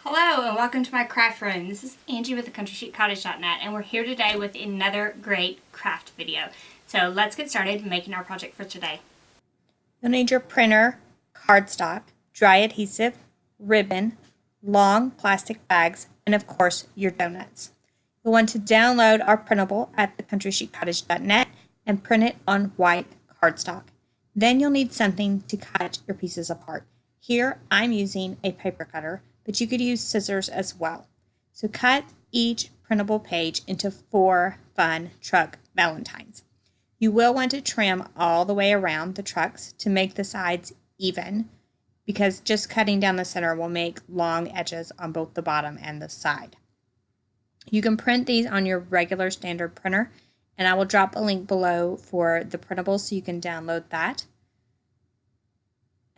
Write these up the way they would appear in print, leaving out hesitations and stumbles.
Hello and welcome to my craft room. This is Angie with thecountrysheetcottage.net and we're here today with another great craft video. So let's get started making our project for today. You'll need your printer, cardstock, dry adhesive, ribbon, long plastic bags, and of course your donuts. You'll want to download our printable at thecountrysheetcottage.net and print it on white cardstock. Then you'll need something to cut your pieces apart. Here I'm using a paper cutter, but you could use scissors as well. So cut each printable page into 4 fun truck valentines. You will want to trim all the way around the trucks to make the sides even, because just cutting down the center will make long edges on both the bottom and the side. You can print these on your regular standard printer, and I will drop a link below for the printable so you can download that.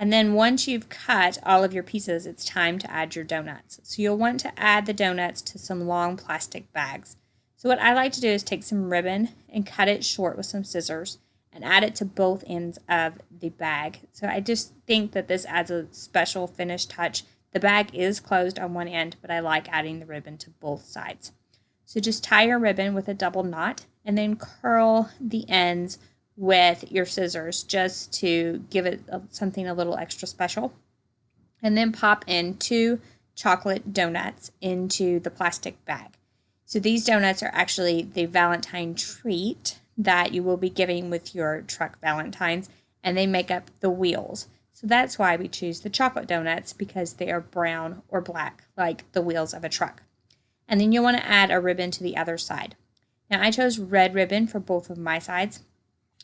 And then once you've cut all of your pieces, it's time to add your donuts. So you'll want to add the donuts to some long plastic bags. So what I like to do is take some ribbon and cut it short with some scissors and add it to both ends of the bag. So I just think that this adds a special finish touch. The bag is closed on one end, but I like adding the ribbon to both sides. So just tie your ribbon with a double knot and then curl the ends with your scissors just to give it something a little extra special. And then pop in 2 chocolate donuts into the plastic bag. So these donuts are actually the Valentine treat that you will be giving with your truck valentines, and they make up the wheels. So that's why we choose the chocolate donuts, because they are brown or black like the wheels of a truck. And then you'll want to add a ribbon to the other side. Now I chose red ribbon for both of my sides.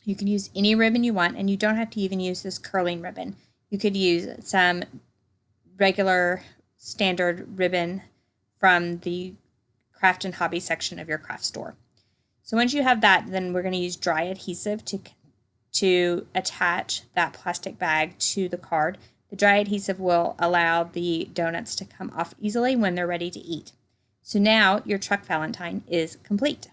You can use any ribbon you want, and you don't have to even use this curling ribbon. You could use some regular standard ribbon from the craft and hobby section of your craft store. So once you have that, then we're going to use dry adhesive to attach that plastic bag to the card. The dry adhesive will allow the donuts to come off easily when they're ready to eat. So now your truck valentine is complete.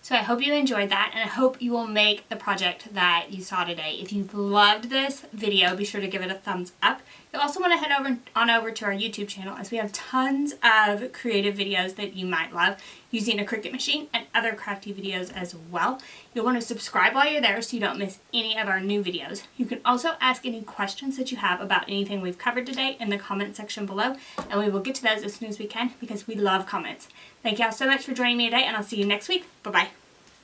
So I hope you enjoyed that, and I hope you will make the project that you saw today. If you loved this video, be sure to give it a thumbs up. You'll also want to head over to our YouTube channel, as we have tons of creative videos that you might love using a Cricut machine and other crafty videos as well. You'll want to subscribe while you're there so you don't miss any of our new videos. You can also ask any questions that you have about anything we've covered today in the comment section below, and we will get to those as soon as we can, because we love comments. Thank y'all so much for joining me today, and I'll see you next week. Bye-bye.